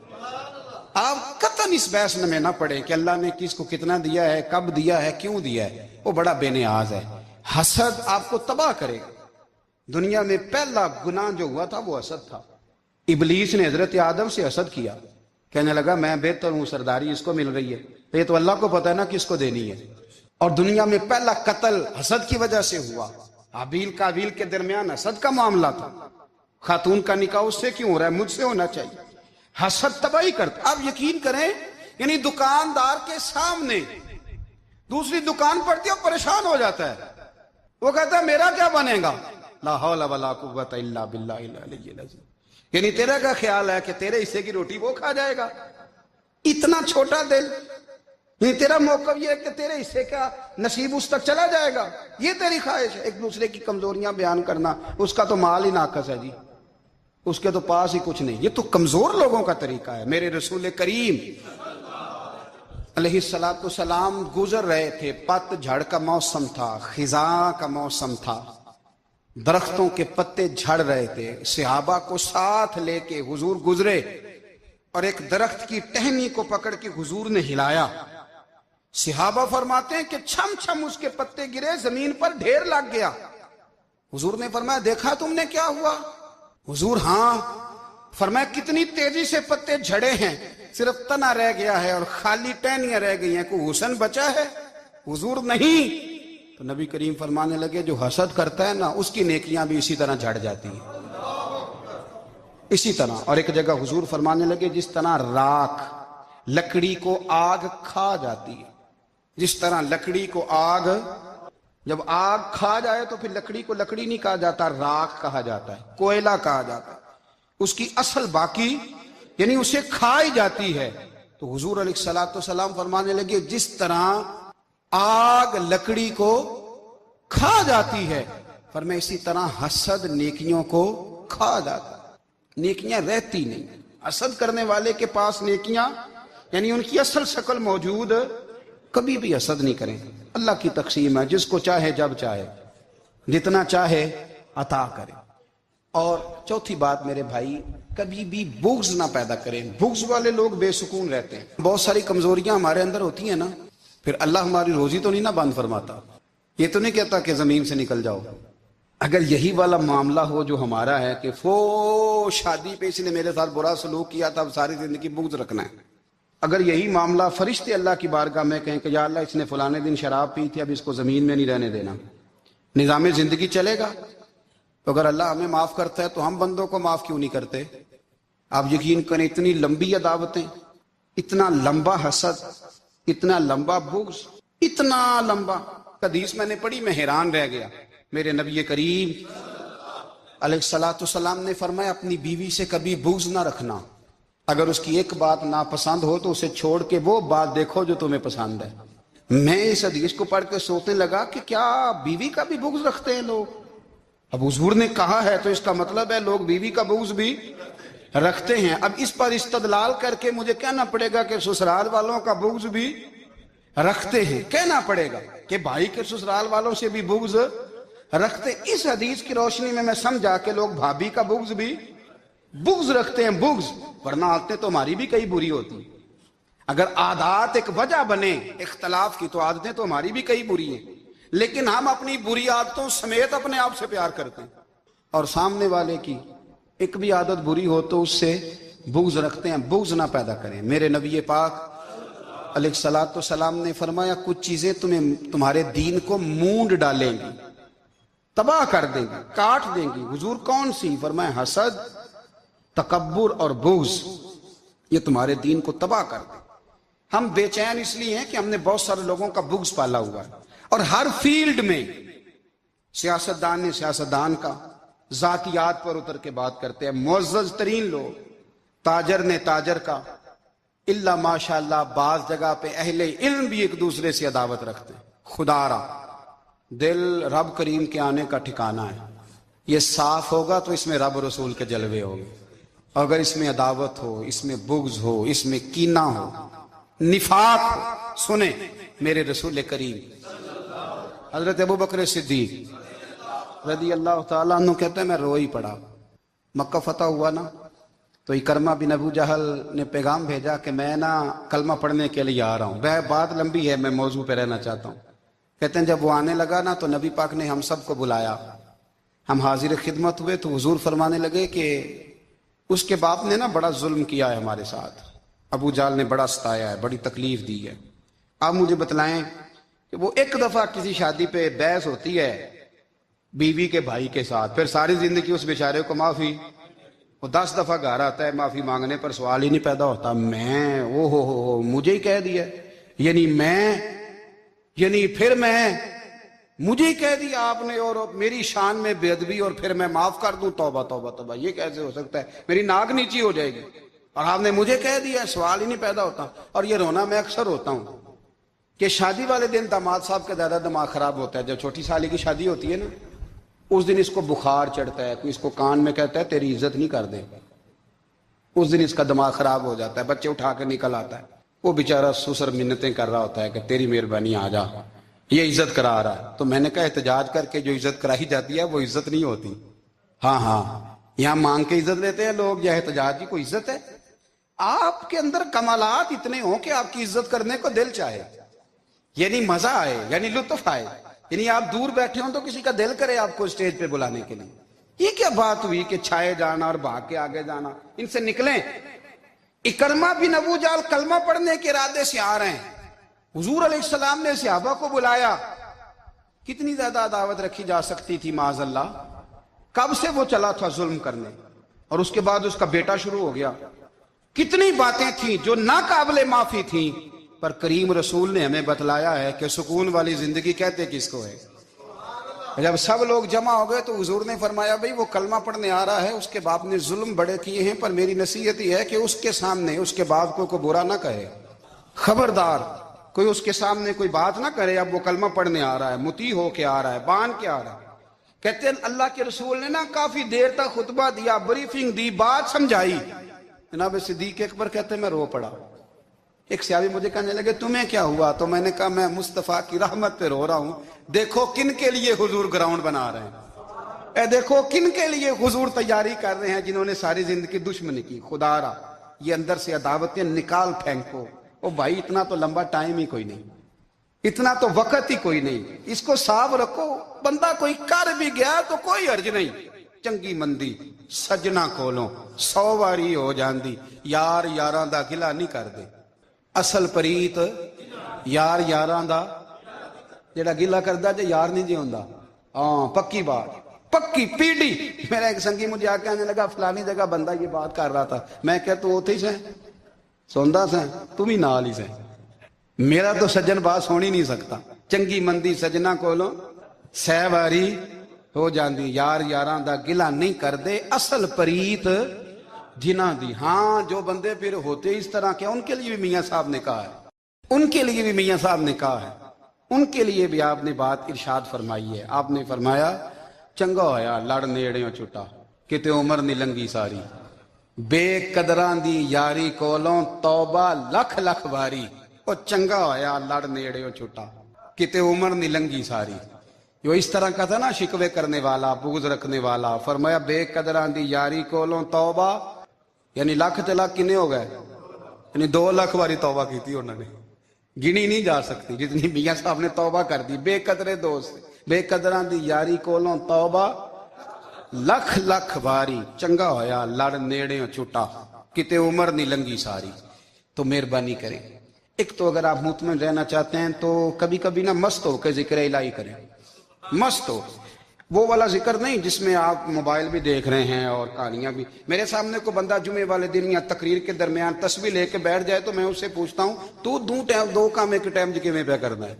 آپ قطعاً اس بحث میں نہ پڑیں کہ اللہ نے کس کو کتنا دیا ہے، کب دیا ہے، کیوں دیا ہے، وہ بڑا بے نیاز ہے۔ حسد آپ کو تباہ کرے گا۔ دنیا میں پہلا گناہ جو ہوا تھا وہ حسد تھا۔ ابلیس نے حضرت آدم سے حسد کیا، کہنے لگا میں بہتر ہوں، سرداری اس کو مل رہی ہے، یہ تو اللہ کو پتہ ہے نا کس کو دینی ہے۔ اور دنیا میں پہلا قتل حسد کی وجہ سے ہوا۔ حابیل قابیل کے درمیان حسد کا معاملہ تھا، خاتون کا نکاح اس سے کیوں ہو رہا ہے، مجھ سے ہونا چاہیے۔ حسد تباہی کرتا۔ آپ یقین کریں، یعنی دکاندار کے سامنے دوسری دکان پڑتی ہے اور پریشان ہو جاتا ہے، وہ کہتا ہے میرا کیا بنے گا، لا حول ولا قوت الا باللہ العلی العظیم۔ یعنی تیرا کیا خیال ہے کہ تیرے حصے کی روٹی وہ کھا جائے گا؟ اتنا چھوٹا دل، یعنی تیرا موقف یہ ہے کہ تیرے حصے کا نصیب اس تک چلا جائے گا، یہ تیری خواہش ہے۔ ایک دوسرے کی کمزوریاں بیان کرنا، اس کا تو مال ہی ناقص ہے جی، اس کے تو پاس ہی کچھ نہیں، یہ تو کمزور لوگوں کا طریقہ ہے۔ میرے رسول کریم علیہ السلام گزر رہے تھے، پت جھڑ کا موسم تھا، خزاں کا موسم تھا، درختوں کے پتے جھڑ رہے تھے، صحابہ کو ساتھ لے کے حضور گزرے اور ایک درخت کی ٹہنی کو پکڑ کے حضور نے ہلایا۔ صحابہ فرماتے ہیں کہ چھم چھم اس کے پتے گرے، زمین پر ڈھیر لگ گیا۔ حضور نے فرمایا دیکھا تم نے کیا ہوا؟ حضور ہاں۔ فرمایا کتنی تیزی سے پتے جھڑے ہیں، صرف تنا رہ گیا ہے اور خالی ٹہنیاں رہ گئی ہیں، کوئی حسن بچا ہے؟ حضور نہیں۔ تو نبی کریم فرمانے لگے جو حسد کرتا ہے نا اس کی نیکیاں بھی اسی طرح جھڑ جاتی ہیں، اسی طرح۔ اور ایک جگہ حضور فرمانے لگے جس طرح راکھ لکڑی کو آگ کھا جاتی ہے، جس طرح لکڑی کو آگ، جب آگ کھا جائے تو پھر لکڑی کو لکڑی نہیں کہا جاتا، راکھ کہا جاتا ہے، کوئلہ کہا جاتا ہے، اس کی اصل باقی یعنی اسے کھائی جاتی ہے۔ تو حضور علیہ السلام فرمانے لگے جس طرح آگ لکڑی کو کھا جاتی ہے، فرمایا اسی طرح حسد نیکیوں کو کھا جاتا ہے، نیکیاں رہتی نہیں۔ حسد کرنے والے کے پاس نیکیاں یعنی ان کی اصل شکل موجود، کبھی بھی حسد نہیں کریں۔ اللہ کی تقسیم ہے، جس کو چاہے جب چاہے جتنا چاہے عطا کرے۔ اور چوتھی بات میرے بھائی، کبھی بھی بغض نہ پیدا کریں۔ بغض والے لوگ بے سکون رہتے ہیں۔ بہت ساری کمزوریاں ہمارے اندر ہوتی ہیں نا، پھر اللہ ہماری روزی تو نہیں نہ بند فرماتا، یہ تو نہیں کہتا کہ زمین سے نکل جاؤ۔ اگر یہی والا معاملہ ہو جو ہمارا ہے کہ شادی پہ اس نے میرے ساتھ برا سلوک کیا تھا، اب ساری زندگی بغض رکھنا ہے، اگر یہی معاملہ فرشتے اللہ کی بارگاہ میں کہیں کہ یا اللہ اس نے فلانے دن شراب پی تھی، اب اس کو زمین میں نہیں رہنے دینا، نظام زندگی چلے گا؟ تو اگر اللہ ہمیں معاف کرتا ہے تو ہم بندوں کو معاف کیوں نہیں کرتے؟ آپ یقین کریں اتنی لمبی عداوتیں، اتنا لمبا حسد، اتنا لمبا بغض، اتنا لمبا۔ حدیث میں نے پڑھی، میں حیران رہ گیا۔ میرے نبی کریم علیہ الصلوۃ والسلام نے فرمایا اپنی بیوی سے کبھی بغض نہ رکھنا، اگر اس کی ایک بات ناپسند ہو تو اسے چھوڑ کے وہ بات دیکھو جو تمہیں پسند ہے۔ میں اس حدیث کو پڑھ کے سوچنے لگا کہ کیا بیوی کا بھی بغض رکھتے ہیں لوگ؟ اب حضور نے کہا ہے تو اس کا مطلب ہے لوگ بیوی کا بغض بھی رکھتے ہیں۔ اب اس پر استدلال کر کے مجھے کہنا پڑے گا کہ سسرال والوں کا بغض بھی رکھتے ہیں، کہنا پڑے گا کہ بھائی کے سسرال والوں سے بھی بغض رکھتے۔ اس حدیث کی روشنی میں سمجھا کہ لوگ بھابھی کا بغض بھی بغض رکھتے ہیں، بغض، ورنہ عادتیں تو ہماری بھی کئی بری ہوتی۔ اگر عادات ایک وجہ بنے اختلاف کی تو عادتیں تو ہماری بھی کئی بری ہیں، لیکن ہم اپنی بری عادتوں سمیت اپنے آپ سے پیار کرتے ہیں، اور سامنے والے کی ایک بھی عادت بری ہو تو اس سے بغض رکھتے ہیں۔ بغض نہ پیدا کریں۔ میرے نبی پاک علیہ الصلوۃ والسلام نے فرمایا کچھ چیزیں تمہارے دین کو مونڈ ڈالیں گی، تباہ کر دیں گی، کاٹ دیں گی۔ حضور کون سی؟ فرمایا حسد، تکبر اور بغض، یہ تمہارے دین کو تباہ کر دیں۔ ہم بے چین اس لیے ہیں کہ ہم نے بہت سارے لوگوں کا بغض پالا ہوا ہے، اور ہر فیلڈ میں سیاستدان نے سیاستدان کا، ذاتیات پر اتر کے بات کرتے ہیں، معزز ترین لوگ، تاجر نے تاجر کا، الا ماشاءاللہ بعض جگہ پہ اہل علم بھی ایک دوسرے سے عداوت رکھتے ہیں۔ خدا را دل رب کریم کے آنے کا ٹھکانہ ہے، یہ صاف ہوگا تو اس میں رب رسول کے جلوے ہوں گے، اگر اس میں عداوت ہو، اس میں بغض ہو، اس میں کینہ ہو، نفاق ہو۔ سنیں میرے رسول کریم حضرت ابو بکر صدیق رضی اللہ تعالیٰ عنہ کہتے ہیں میں رو ہی پڑا۔ مکہ فتح ہوا نا تو اکرمہ بن ابو جہل نے پیغام بھیجا کہ میں نا کلمہ پڑھنے کے لیے آ رہا ہوں۔ بات لمبی ہے، میں موضوع پہ رہنا چاہتا ہوں۔ کہتے ہیں جب وہ آنے لگا نا تو نبی پاک نے ہم سب کو بلایا، ہم حاضر خدمت ہوئے تو حضور فرمانے لگے کہ اس کے باپ نے نا بڑا ظلم کیا ہے ہمارے ساتھ، ابو جہل نے بڑا ستایا ہے، بڑی تکلیف دی ہے۔ آپ مجھے بتلائیں کہ وہ ایک دفعہ کسی شادی پہ بحث ہوتی ہے بیوی کے بھائی کے ساتھ، پھر ساری زندگی اس بیچارے کو معافی، وہ 10 دفعہ گھر آتا ہے معافی مانگنے پر سوال ہی نہیں پیدا ہوتا، میں او ہو مجھے ہی کہہ دیا، پھر مجھے ہی کہہ دیا آپ نے، اور میری شان میں بے ادبی، اور پھر میں معاف کر دوں؟ توبہ توبہ توبہ، یہ کیسے ہو سکتا ہے؟ میری ناک نیچی ہو جائے گی، اور آپ نے مجھے کہہ دیا، سوال ہی نہیں پیدا ہوتا۔ اور یہ رونا میں اکثر ہوتا ہوں کہ شادی والے دن داماد صاحب کا زیادہ دماغ خراب ہوتا ہے۔ جب چھوٹی سالی کی شادی ہوتی ہے نا، اس دن اس کو بخار چڑھتا ہے، کوئی اس کو کان میں کہتا ہے تیری عزت نہیں کر دے، اس دن اس کا دماغ خراب ہو جاتا ہے، بچے اٹھا کے نکل آتا ہے، وہ بیچارہ سسر منتیں کر رہا ہوتا ہے کہ تیری مہربانی آ جا، یہ عزت کرا رہا ہے۔ تو میں نے کہا احتجاج کر کے جو عزت کرائی جاتی ہے وہ عزت نہیں ہوتی۔ ہاں یہاں مانگ کے عزت لیتے ہیں لوگ، یا احتجاج کی کوئی عزت ہے؟ آپ کے اندر کمالات اتنے ہوں کہ آپ کی عزت کرنے کو دل چاہے، یعنی مزہ آئے، یعنی لطف آئے، یعنی آپ دور بیٹھے ہوں تو کسی کا دل کرے آپ کو اسٹیج پہ بلانے کے لیے۔ یہ کیا بات ہوئی کہ چھائے جانا اور بھاگ کے آگے جانا؟ ان سے نکلیں۔ اکرمہ بن ابو جہل کلمہ پڑھنے کے ارادے سے آ رہے ہیں، حضور علیہ السلام نے صحابہ کو بلایا۔ کتنی زیادہ عداوت رکھی جا سکتی تھی معاذ اللہ؟ کب سے وہ چلا تھا ظلم کرنے، اور اس کے بعد اس کا بیٹا شروع ہو گیا۔ کتنی باتیں تھیں جو ناقابل معافی تھیں، پر کریم رسول نے ہمیں بتلایا ہے کہ سکون والی زندگی کہتے کس کو ہے۔ جب سب لوگ جمع ہو گئے تو حضور نے فرمایا بھئی وہ کلمہ پڑھنے آ رہا ہے، اس کے باپ نے ظلم بڑے کیے ہیں، پر میری نصیحت یہ ہے کہ اس کے سامنے اس کے باپ کو برا نہ کہے، خبردار کوئی اس کے سامنے کوئی بات نہ کرے۔ اب وہ کلمہ پڑھنے آ رہا ہے، مطیع ہو کے آ رہا ہے، بان کے آ رہا ہے۔ کہتے ہیں اللہ کے رسول نے نا کافی دیر تک خطبہ دیا، بریفنگ دی، بات سمجھائی۔ جناب صدیق اکبر کہتے ہیں میں رو پڑا۔ ایک صحابی مجھے کہنے لگے تمہیں کیا ہوا؟ تو میں نے کہا میں مصطفیٰ کی رحمت پہ رو رہا ہوں، دیکھو کن کے لیے حضور گراؤنڈ بنا رہے ہیں، دیکھو کن کے لیے حضور تیاری کر رہے ہیں، جنہوں نے ساری زندگی دشمنی کی۔ خدا را یہ اندر سے عداوتیں نکال پھینکو۔ او بھائی اتنا تو لمبا ٹائم ہی کوئی نہیں، اتنا تو وقت ہی کوئی نہیں، اس کو صاف رکھو۔ بندہ کوئی کر بھی گیا تو کوئی حرج نہیں، چنگی مندی سجنا کولوں 100 واری ہو جاندی، یار یاراں دا گلا نہیں کر دے، اصل پریت یار یاراں دا جڑا گلا کردا جے یار نہیں جی ہوندا۔ ہاں پکی بات، پکی پیڑی۔ میرا ایک سنگی مجھے آ کے آنے لگا فلانی جگہ بندہ یہ بات کر رہا تھا، میں کہ تو اوتھے ہی سے سوندا سے تم ہی نال ہی سے، میرا تو سجن بات سن ہی نہیں سکتا۔ چنگی مندی سجنا کولوں 100 واری ہو جاندی یار یاراں دا گلا نہیں کر دے اصل پریت جنہ دی. ہاں جو بندے پھر ہوتے اس طرح کے ان کے لیے بھی میاں صاحب نے کہا ہے، ان کے لیے بھی میاں صاحب نے کہا ہے، ان کے لیے بھی آپ نے بات ارشاد فرمائی ہے. آپ نے فرمایا چنگا ہویا لڑ نیڑیوں چھٹا کتے عمر نہیں لنگی ساری، بے قدران دی یاری کولوں توبہ لکھ لکھ باری. او چنگا ہویا لڑ نیڑیوں چھٹا کتے عمر نہیں لنگی ساری. جو اس طرح کا تھا نا شکوے کرنے والا بغض رکھنے والا، فرمایا بے قدران دی یاری کولوں توبہ، یعنی لاکھ تے لاکھ کنے ہو گئے، یعنی 2 لاکھ باری توبہ کی تھی انہوں نے، گنی نہیں جا سکتی جتنی میاں صاحب نے توبہ کر دی. بے قدرے دوست بے قدران دی یاری کولوں توبہ لکھ لکھ باری، چنگا ہویا لڑ نیڑیوں چھٹا کتے عمر نہیں لنگی ساری. تو مہربانی کریں، ایک تو اگر آپ مطمئن رہنا چاہتے ہیں تو کبھی کبھی نا مست ہو کے ذکر الہی کریں. مست ہو، وہ والا ذکر نہیں جس میں آپ موبائل بھی دیکھ رہے ہیں اور کہانیاں بھی. میرے سامنے کو بندہ جمعے والے دن یا تقریر کے درمیان تسبیح لے کے بیٹھ جائے تو میں اس سے پوچھتا ہوں تو دو کام ایک ٹائم کیویں پہ کرنا ہے؟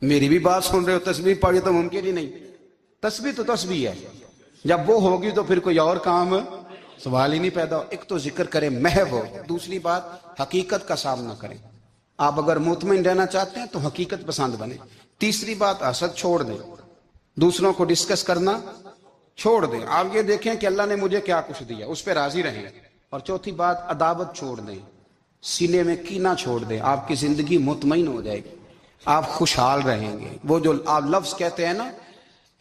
میری بھی بات سن رہے ہو، تسبیح پڑھی تو ممکن ہی نہیں. تسبیح تو تسبیح ہے، جب وہ ہوگی تو پھر کوئی اور کام سوال ہی نہیں پیدا ہو. ایک تو ذکر کریں محو ہو، دوسری بات حقیقت کا سامنا کریں. آپ اگر مطمئن رہنا چاہتے ہیں تو حقیقت پسند بنے. تیسری بات حسد چھوڑ دیں، دوسروں کو ڈسکس کرنا چھوڑ دیں. آپ یہ دیکھیں کہ اللہ نے مجھے کیا کچھ دیا، اس پہ راضی رہیں. اور چوتھی بات عداوت چھوڑ دیں، سینے میں کینہ چھوڑ دیں. آپ کی زندگی مطمئن ہو جائے گی، آپ خوشحال رہیں گے. وہ جو آپ لفظ کہتے ہیں نا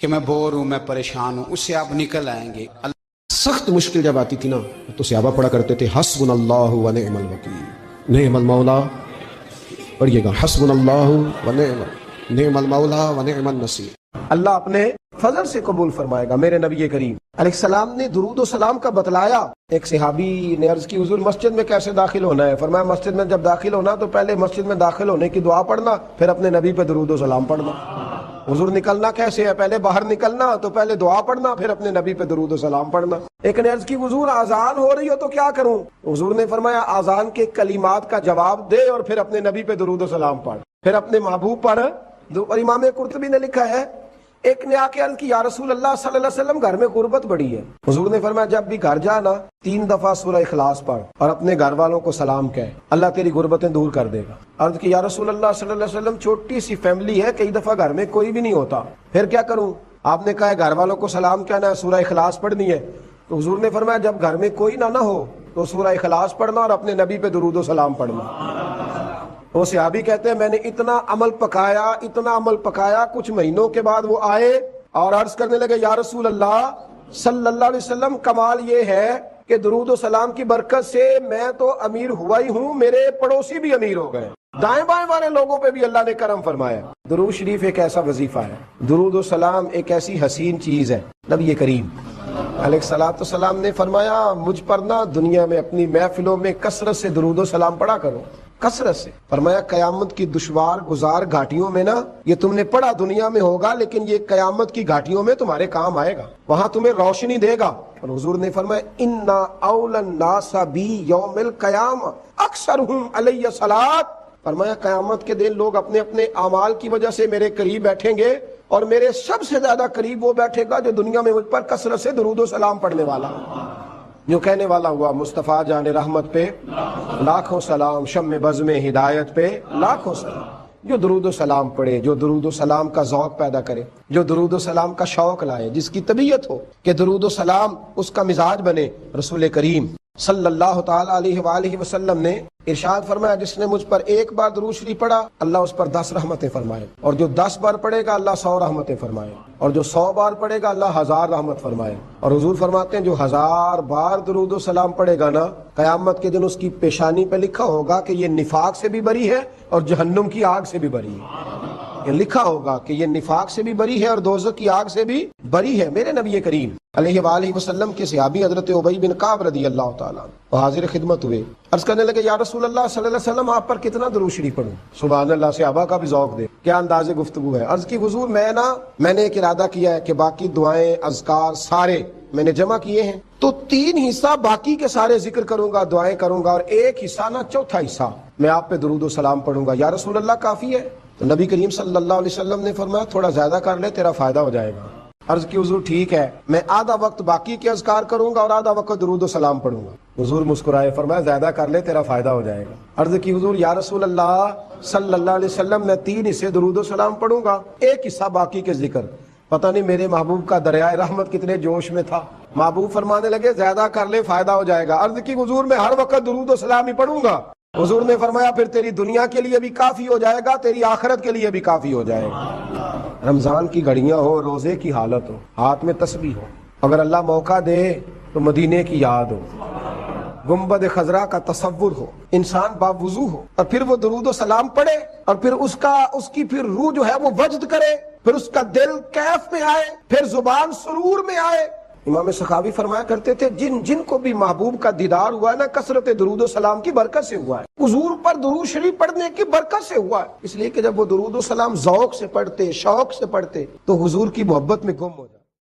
کہ میں بور ہوں میں پریشان ہوں، اس سے آپ نکل آئیں گے. سخت مشکل جب آتی تھی نا تو صحابہ پڑھا کرتے تھے حسبنا اللہ و نعم الوکیل، نعم المولا. پڑھیے گا حسبنا اللہ و نعم المولا و نعم النصیر. اللہ اپنے فضل سے قبول فرمائے گا. میرے نبی کریم علیہ السلام نے درود و سلام کا بتلایا. ایک صحابی نے عرض کی حضور مسجد میں کیسے داخل ہونا ہے؟ فرمایا مسجد میں جب داخل ہونا تو پہلے مسجد میں داخل ہونے کی دعا پڑھنا، پھر اپنے نبی پہ درود و سلام پڑھنا. حضور نکلنا کیسے ہے؟ پہلے باہر نکلنا تو پہلے دعا پڑھنا، پھر اپنے نبی پہ درود و سلام پڑھنا. ایک نے عرض کی حضور اذان ہو رہی ہو تو کیا کروں؟ حضور نے فرمایا اذان کے کلمات کا جواب دے اور پھر اپنے نبی پہ درود و سلام پڑھ، پھر اپنے محبوب پر. اور امام قرطبی نے لکھا ہے ایک نے آ کے عرض کی یا رسول اللہ صلی اللہ علیہ وسلم گھر میں غربت بڑی ہے. حضور نے فرمایا جب بھی گھر جانا 3 دفعہ سورہ اخلاص پڑھ اور اپنے گھر والوں کو سلام کہے، اللہ تیری غربتیں دور کر دے گا. عرض کی یا رسول اللہ صلی اللہ علیہ وسلم چھوٹی سی فیملی ہے، کئی دفعہ گھر میں کوئی بھی نہیں ہوتا، پھر کیا کروں؟ آپ نے کہا ہے گھر والوں کو سلام کہنا ہے، سورہ اخلاص پڑھنی ہے. تو حضور نے فرمایا جب گھر میں کوئی نہ ہو تو سورہ اخلاص پڑھنا اور اپنے نبی پہ درود و سلام پڑھنا. وہ صحابی کہتے ہیں میں نے اتنا عمل پکایا، کچھ مہینوں کے بعد وہ آئے اور عرض کرنے لگے یا رسول اللہ صلی اللہ علیہ وسلم کمال یہ ہے کہ درود و سلام کی برکت سے میں تو امیر ہوا ہی ہوں، میرے پڑوسی بھی امیر ہو گئے، دائیں بائیں والے لوگوں پہ بھی اللہ نے کرم فرمایا. درود شریف ایک ایسا وظیفہ ہے، درود و سلام ایک ایسی حسین چیز ہے. نبی کریم علیہ الصلوۃ والسلام نے فرمایا مجھ پر نہ دنیا میں اپنی محفلوں میں کثرت سے درود و سلام پڑھا کرو، کثرت سے. فرمایا قیامت کی دشوار گزار گھاٹیوں میں نا یہ تم نے پڑھا دنیا میں ہوگا لیکن یہ قیامت کی گھاٹیوں میں تمہارے کام آئے گا، وہاں تمہیں روشنی دے گا. اور حضور نے فرمایا انا اول الناس بی یوم القیامہ اکثرہم علی صلاۃ. فرمایا قیامت کے دن لوگ اپنے اپنے اعمال کی وجہ سے میرے قریب بیٹھیں گے اور میرے سب سے زیادہ قریب وہ بیٹھے گا جو دنیا میں مجھ پر کثرت سے درود و سلام پڑھنے والا، جو کہنے والا ہوا مصطفیٰ جان رحمت پہ لاکھوں سلام، شمع بزم ہدایت پہ لاکھوں سلام. جو درود و سلام پڑھے، جو درود و سلام کا ذوق پیدا کرے، جو درود و سلام کا شوق لائے، جس کی طبیعت ہو کہ درود و سلام اس کا مزاج بنے. رسول کریم صلی اللہ تعالی علیہ وآلہ وسلم نے ارشاد فرمایا جس نے مجھ پر ایک بار درود شریف پڑھا اللہ اس پر 10 رحمتیں فرمائے، اور جو 10 بار پڑھے گا اللہ 100 رحمتیں فرمائے، اور جو 100 بار پڑھے گا اللہ 1000 رحمت فرمائے. اور حضور فرماتے ہیں جو 1000 بار درود و سلام پڑھے گا نا قیامت کے دن اس کی پیشانی پہ لکھا ہوگا کہ یہ نفاق سے بھی بری ہے اور جہنم کی آگ سے بھی بری ہے. یہ لکھا ہوگا کہ یہ نفاق سے بھی بری ہے اور دوزخ کی آگ سے بھی بری ہے. میرے نبی کریم علیہ وآلہ وسلم کے صحابی حضرت ابی بن کعب رضی اللہ تعالیٰ وہ حاضر خدمت ہوئے، عرض کرنے لگے یا رسول اللہ صلی اللہ علیہ وسلم آپ پر کتنا درود شریف پڑھوں؟ سبحان اللہ، صحابہ کا بھی ذوق دے، کیا انداز گفتگو ہے. عرض کی حضور میں نے ایک ارادہ کیا ہے کہ باقی دعائیں اذکار سارے میں نے جمع کیے ہیں تو 3 حصہ باقی کے سارے ذکر کروں گا، دعائیں کروں گا، اور 1 حصہ نا چوتھا حصہ میں آپ پہ درود و سلام پڑھوں گا. یا رسول اللہ کافی ہے؟ تو نبی کریم صلی اللہ علیہ وسلم نے فرمایا تھوڑا زیادہ کر لے تیرا فائدہ ہو جائے گا. عرض کی حضور ٹھیک ہے، میں آدھا وقت باقی کے اذکار کروں گا اور آدھا وقت درود و سلام پڑھوں گا۔ حضور مسکرائے، فرمایا زیادہ کر لے، تیرا فائدہ ہو جائے گا۔ عرض کی حضور یا رسول اللہ صلی اللہ علیہ وسلم، میں 3 حصے درود و سلام پڑھوں گا، 1 حصہ باقی کے ذکر۔ پتہ نہیں میرے محبوب کا دریائے رحمت کتنے جوش میں تھا، محبوب فرمانے لگے زیادہ کر لے، فائدہ ہو جائے گا۔ عرض کی حضور میں ہر وقت درود و سلام ہی پڑھوں گا۔ حضور نے فرمایا پھر تیری دنیا کے لیے بھی کافی ہو جائے گا، تیری آخرت کے لیے بھی کافی ہو جائے گا۔ رمضان کی گھڑیاں ہو، روزے کی حالت ہو، ہاتھ میں تسبیح ہو، اگر اللہ موقع دے تو مدینے کی یاد ہو، گنبد خضرا کا تصور ہو، انسان باوضو ہو، اور پھر وہ درود و سلام پڑھے، اور پھر اس کی پھر روح جو ہے وہ وجد کرے، پھر اس کا دل کیف میں آئے، پھر زبان سرور میں آئے۔ امام سخاوی فرمایا کرتے تھے جن کو بھی محبوب کا دیدار ہوا ہے نا، کثرت درود و سلام کی برکت سے ہوا ہے، حضور پر درود شریف پڑھنے کی برکت سے ہوا ہے۔ اس لیے کہ جب وہ درود و سلام ذوق سے پڑھتے، شوق سے پڑھتے، تو حضور کی محبت میں گم ہو جاتے۔